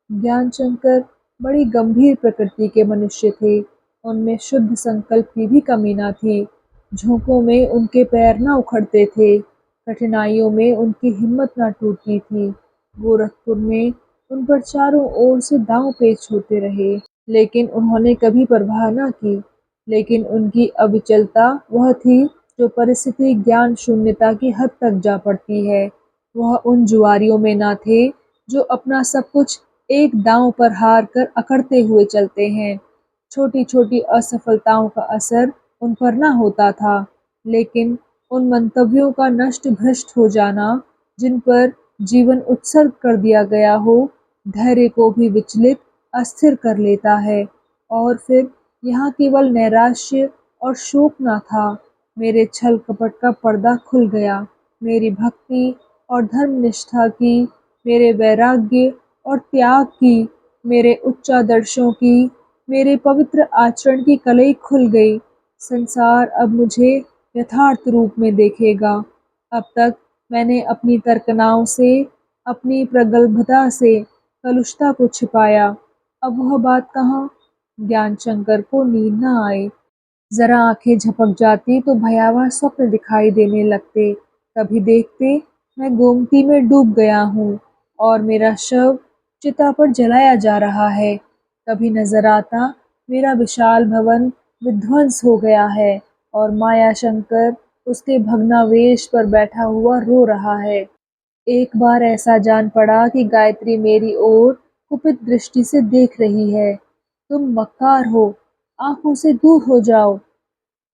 ज्ञानशंकर बड़ी गंभीर प्रकृति के मनुष्य थे। उनमें शुद्ध संकल्प की भी कमी न थी। झोंकों में उनके पैर न उखड़ते थे, कठिनाइयों में उनकी हिम्मत न टूटती थी। गोरखपुर में उन पर चारों ओर से दांव पेच होते रहे, लेकिन उन्होंने कभी परवाह न की। लेकिन उनकी अविचलता वह थी जो परिस्थिति ज्ञान शून्यता की हद तक जा पड़ती है। वह उन जुआरियों में न थे जो अपना सब कुछ एक दांव पर हार कर अकड़ते हुए चलते हैं। छोटी छोटी असफलताओं का असर उन पर न होता था, लेकिन उन मंतव्यों का नष्ट भ्रष्ट हो जाना जिन पर जीवन उत्सर्ग कर दिया गया हो, धैर्य को भी विचलित, अस्थिर कर लेता है। और फिर यहाँ केवल नैराश्य और शोक न था। मेरे छल कपट का पर्दा खुल गया। मेरी भक्ति और धर्मनिष्ठा की, मेरे वैराग्य और त्याग की, मेरे उच्चादर्शों की, मेरे पवित्र आचरण की कलई खुल गई। संसार अब मुझे यथार्थ रूप में देखेगा। अब तक मैंने अपनी तर्कनाओं से, अपनी प्रगल्भता से कलुषता को छिपाया। अब वह बात कहाँ? ज्ञानशंकर को नींद न आई। जरा आंखें झपक जाती तो भयावह स्वप्न दिखाई देने लगते। कभी देखते मैं गोमती में डूब गया हूँ और मेरा शव चिता पर जलाया जा रहा है। कभी नजर आता मेरा विशाल भवन विध्वंस हो गया है और माया शंकर उसके भग्नावेश पर बैठा हुआ रो रहा है। एक बार ऐसा जान पड़ा कि गायत्री मेरी ओर कुपित दृष्टि से देख रही है। तुम मक्कार हो, आंखों से दूर हो जाओ।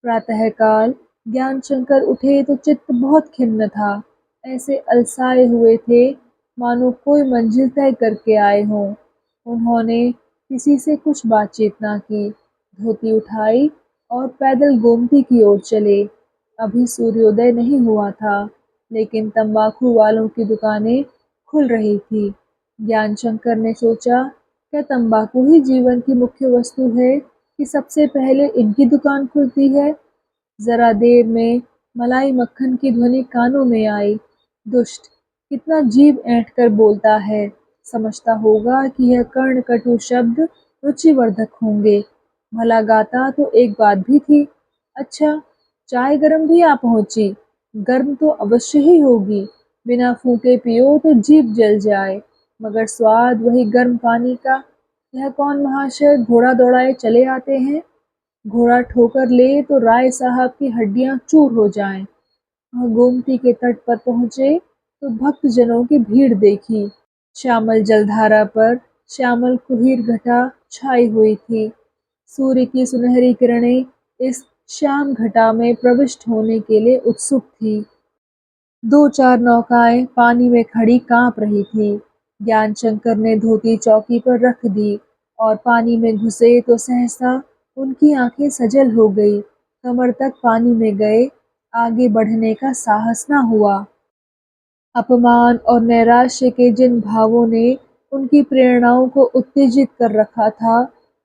प्रातःकाल ज्ञानशंकर उठे तो चित्त बहुत खिन्न था। ऐसे अलसाए हुए थे मानो कोई मंजिल तय करके आए हों। उन्होंने किसी से कुछ बातचीत ना की, धोती उठाई और पैदल गोमती की ओर चले। अभी सूर्योदय नहीं हुआ था, लेकिन तंबाकू वालों की दुकानें खुल रही थी। ज्ञानशंकर ने सोचा, क्या तंबाकू ही जीवन की मुख्य वस्तु है कि सबसे पहले इनकी दुकान खुलती है? जरा देर में मलाई मक्खन की ध्वनि कानों में आई। दुष्ट, कितना जीभ ऐंठ कर बोलता है। समझता होगा कि यह कर्णकटु शब्द रुचिवर्धक होंगे। भला गाता तो एक बात भी थी। अच्छा, चाय गरम भी आ पहुंची। गर्म तो अवश्य ही होगी, बिना फूंके पियो तो जीभ जल जाए, मगर स्वाद वही गर्म पानी का। यह कौन महाशय घोड़ा दौड़ाए चले आते हैं? घोड़ा ठोकर ले तो राय साहब की हड्डियां चूर हो जाएं। वह गोमती के तट पर पहुंचे तो भक्तजनों की भीड़ देखी। श्यामल जलधारा पर श्यामल कुहीर घटा छाई हुई थी। सूर्य की सुनहरी किरणें इस श्याम घटा में प्रविष्ट होने के लिए उत्सुक थी। 2-4 नौकाएं पानी में खड़ी कांप रही थी। ज्ञानशंकर ने धोती चौकी पर रख दी और पानी में घुसे तो सहसा उनकी आंखें सजल हो गई। कमर तक पानी में गए, आगे बढ़ने का साहस न हुआ। अपमान और नैराश्य के जिन भावों ने उनकी प्रेरणाओं को उत्तेजित कर रखा था,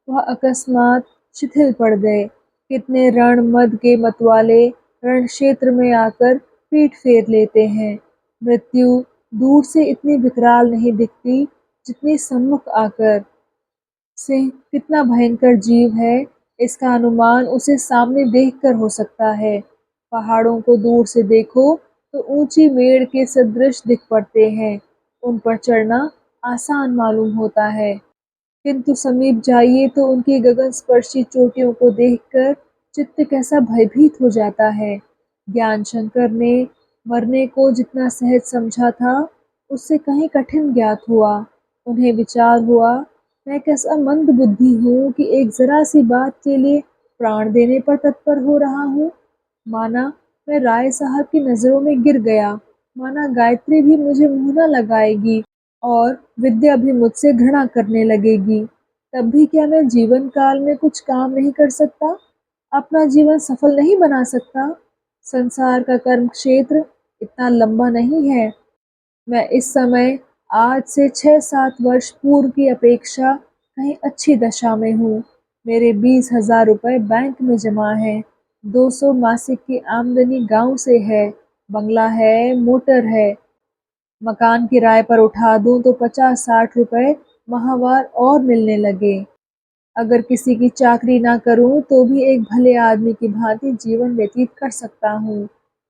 वह अकस्मात शिथिल पड़ गए। कितने रण मद के मतवाले रण क्षेत्र में आकर पीठ फेर लेते हैं। मृत्यु दूर से इतनी विकराल नहीं दिखती जितनी सम्मुख आकर। सिंह कितना भयंकर जीव है, इसका अनुमान उसे सामने देखकर हो सकता है। पहाड़ों को दूर से देखो तो ऊंची मेड़ के सदृश दिख पड़ते हैं। उन पर चढ़ना आसान मालूम होता है, किंतु समीप जाइए तो उनकी गगनस्पर्शी चोटियों को देखकर चित्त कैसा भयभीत हो जाता है। ज्ञानशंकर ने मरने को जितना सहज समझा था, उससे कहीं कठिन ज्ञात हुआ। उन्हें विचार हुआ, मैं कैसा मंद बुद्धि हूँ कि एक जरा सी बात के लिए प्राण देने पर तत्पर हो रहा हूँ। माना मैं राय साहब की नजरों में गिर गया, माना गायत्री भी मुझे मुंह न लगाएगी और विद्या भी मुझसे घृणा करने लगेगी। तब भी क्या मैं जीवन काल में कुछ काम नहीं कर सकता, अपना जीवन सफल नहीं बना सकता? संसार का कर्म क्षेत्र इतना लंबा नहीं है। मैं इस समय आज से 6-7 वर्ष पूर्व की अपेक्षा कहीं अच्छी दशा में हूँ। मेरे 20,000 रुपये बैंक में जमा हैं। 200 मासिक की आमदनी गांव से है। बंगला है, मोटर है। मकान किराए पर उठा दूं तो 50-60 रुपए माहवार और मिलने लगे। अगर किसी की चाकरी ना करूं तो भी एक भले आदमी की भांति जीवन व्यतीत कर सकता हूँ।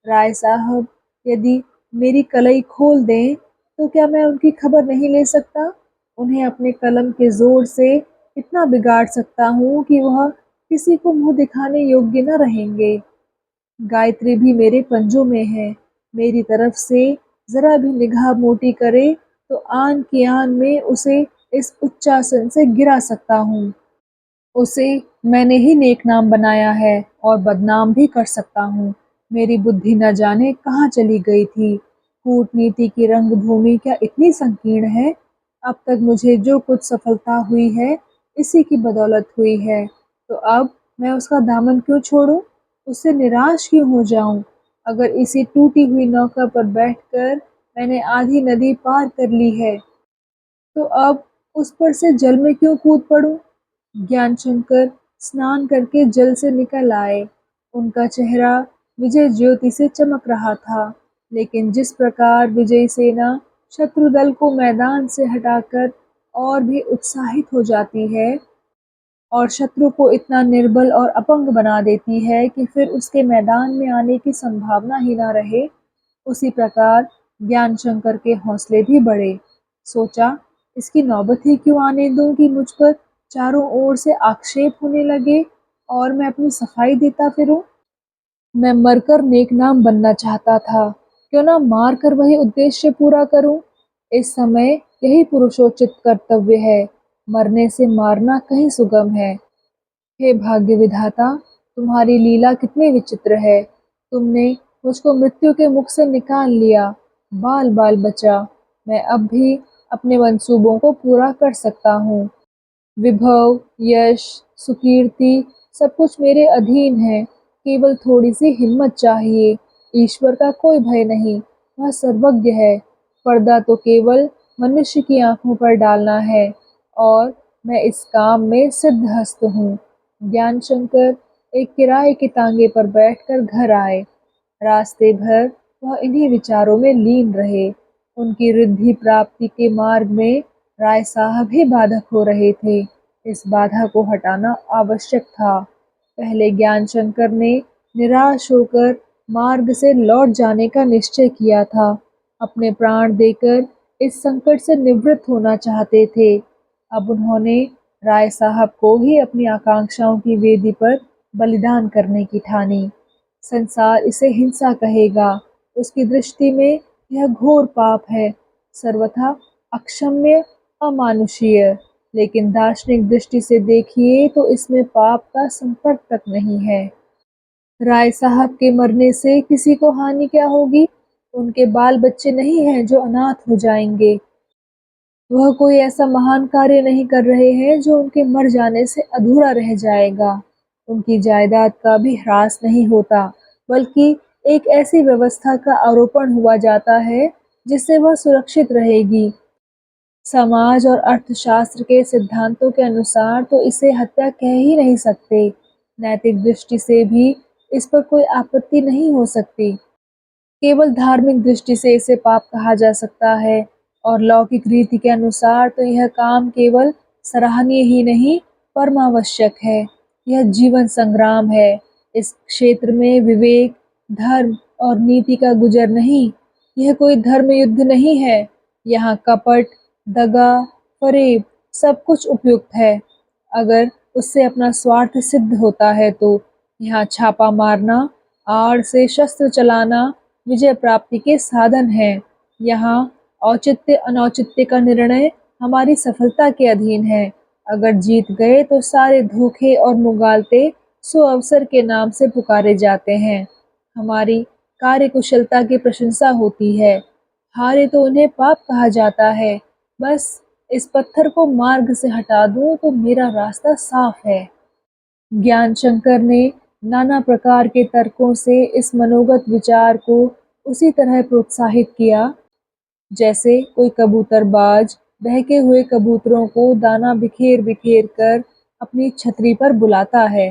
राय साहब यदि मेरी कलई खोल दें तो क्या मैं उनकी खबर नहीं ले सकता? उन्हें अपने कलम के जोर से इतना बिगाड़ सकता हूँ कि वह किसी को मुंह दिखाने योग्य न रहेंगे। गायत्री भी मेरे पंजों में है। मेरी तरफ से जरा भी निगाह मोटी करे तो आन की आन में उसे इस उच्चासन से गिरा सकता हूँ। उसे मैंने ही नेकनाम बनाया है और बदनाम भी कर सकता हूँ। मेरी बुद्धि न जाने कहाँ चली गई थी। कूटनीति की रंगभूमि क्या इतनी संकीर्ण है? अब तक मुझे जो कुछ सफलता हुई है इसी की बदौलत हुई है, तो अब मैं उसका दामन क्यों छोड़ूं? उससे निराश क्यों हो जाऊं? अगर इसी टूटी हुई नौका पर बैठकर मैंने आधी नदी पार कर ली है, तो अब उस पर से जल में क्यों कूद पड़ूं? ज्ञानशंकर स्नान करके जल से निकल आए। उनका चेहरा विजय ज्योति से चमक रहा था, लेकिन जिस प्रकार विजयी सेना शत्रु दल को मैदान से हटाकर और भी उत्साहित हो जाती है और शत्रु को इतना निर्बल और अपंग बना देती है कि फिर उसके मैदान में आने की संभावना ही ना रहे, उसी प्रकार ज्ञानशंकर के हौसले भी बढ़े। सोचा, इसकी नौबत ही क्यों आने दूं कि मुझ पर चारों ओर से आक्षेप होने लगे और मैं अपनी सफाई देता फिरूं। मैं मरकर नेकनाम बनना चाहता था, क्यों ना मार कर वही उद्देश्य पूरा करूं। इस समय यही पुरुषोचित कर्तव्य है, मरने से मारना कहीं सुगम है। हे भाग्य विधाता, तुम्हारी लीला कितनी विचित्र है। तुमने मुझको मृत्यु के मुख से निकाल लिया, बाल बाल बचा। मैं अब भी अपने मंसूबों को पूरा कर सकता हूँ। विभव, यश, सुकीर्ति सब कुछ मेरे अधीन है। केवल थोड़ी सी हिम्मत चाहिए। ईश्वर का कोई भय नहीं, वह सर्वज्ञ है। पर्दा तो केवल मनुष्य की आंखों पर डालना है और मैं इस काम में सिद्धहस्त हूँ। ज्ञानशंकर एक किराए के तांगे पर बैठकर घर आए। रास्ते भर वह इन्हीं विचारों में लीन रहे। उनकी रिद्धि प्राप्ति के मार्ग में राय साहब ही बाधक हो रहे थे। इस बाधा को हटाना आवश्यक था। पहले ज्ञानशंकर ने निराश होकर मार्ग से लौट जाने का निश्चय किया था। अपने प्राण देकर इस संकट से निवृत्त होना चाहते थे। अब उन्होंने राय साहब को ही अपनी आकांक्षाओं की वेदी पर बलिदान करने की ठानी। संसार इसे हिंसा कहेगा, उसकी दृष्टि में यह घोर पाप है, सर्वथा अक्षम्य, अमानुषीय। लेकिन दार्शनिक दृष्टि से देखिए तो इसमें पाप का संपर्क तक नहीं है। राय साहब के मरने से किसी को हानि क्या होगी? उनके बाल बच्चे नहीं हैं जो अनाथ हो जाएंगे। वह कोई ऐसा महान कार्य नहीं कर रहे हैं जो उनके मर जाने से अधूरा रह जाएगा। उनकी जायदाद का भी ह्रास नहीं होता, बल्कि एक ऐसी व्यवस्था का आरोपण हुआ जाता है जिससे वह सुरक्षित रहेगी। समाज और अर्थशास्त्र के सिद्धांतों के अनुसार तो इसे हत्या कह ही नहीं सकते। नैतिक दृष्टि से भी इस पर कोई आपत्ति नहीं हो सकती। केवल धार्मिक दृष्टि से इसे पाप कहा जा सकता है और लौकिक रीति के अनुसार तो यह काम केवल सराहनीय ही नहीं, परमावश्यक है। यह जीवन संग्राम है। इस क्षेत्र में विवेक, धर्म और नीति का गुजर नहीं। यह कोई धर्म युद्ध नहीं है। यहाँ कपट, दगा, फरेब सब कुछ उपयुक्त है। अगर उससे अपना स्वार्थ सिद्ध होता है तो यहाँ छापा मारना, आड़ से शस्त्र चलाना विजय प्राप्ति के साधन हैं। यहाँ औचित्य अनौचित्य का निर्णय हमारी सफलता के अधीन है। अगर जीत गए तो सारे धोखे और मुगालते सो अवसर के नाम से पुकारे जाते हैं। हमारी कार्यकुशलता की प्रशंसा होती है। हारे तो उन्हें पाप कहा जाता है। बस इस पत्थर को मार्ग से हटा दूं तो मेरा रास्ता साफ है। ज्ञान शंकर ने नाना प्रकार के तर्कों से इस मनोगत विचार को उसी तरह प्रोत्साहित किया जैसे कोई कबूतरबाज बहके हुए कबूतरों को दाना बिखेर बिखेर कर अपनी छतरी पर बुलाता है।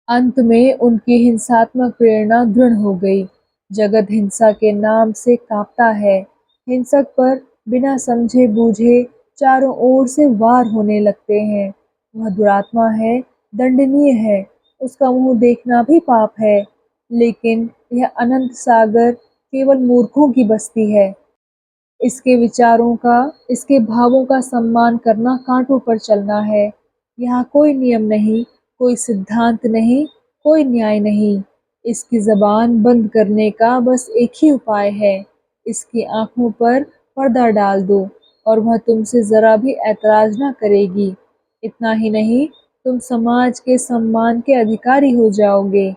अंत में उनकी हिंसात्मक प्रेरणा दृढ़ हो गई। जगत हिंसा के नाम से कांपता है। हिंसक पर बिना समझे बूझे चारों ओर से वार होने लगते हैं। वह दुरात्मा है, दंडनीय है, उसका मुंह देखना भी पाप है। लेकिन यह अनंत सागर केवल मूर्खों की बस्ती है। इसके विचारों का, इसके भावों का सम्मान करना कांटों पर चलना है। यहाँ कोई नियम नहीं, कोई सिद्धांत नहीं, कोई न्याय नहीं। इसकी ज़बान बंद करने का बस एक ही उपाय है। इसकी आँखों पर पर्दा डाल दो और वह तुमसे ज़रा भी ऐतराज़ ना करेगी। इतना ही नहीं, तुम समाज के सम्मान के अधिकारी हो जाओगे।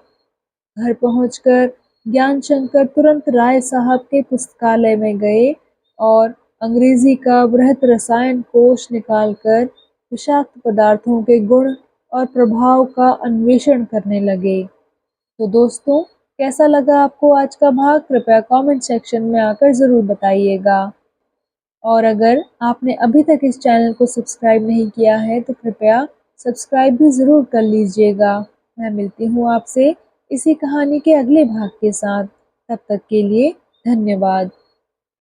घर पहुंचकर ज्ञानशंकर तुरंत राय साहब के पुस्तकालय में गए और अंग्रेजी का बृहत रसायन कोश निकालकर विषाक्त पदार्थों के गुण और प्रभाव का अन्वेषण करने लगे। तो दोस्तों, कैसा लगा आपको आज का भाग? कृपया कमेंट सेक्शन में आकर ज़रूर बताइएगा। और अगर आपने अभी तक इस चैनल को सब्सक्राइब नहीं किया है तो कृपया सब्सक्राइब भी ज़रूर कर लीजिएगा। मैं मिलती हूँ आपसे इसी कहानी के अगले भाग के साथ। तब तक के लिए धन्यवाद।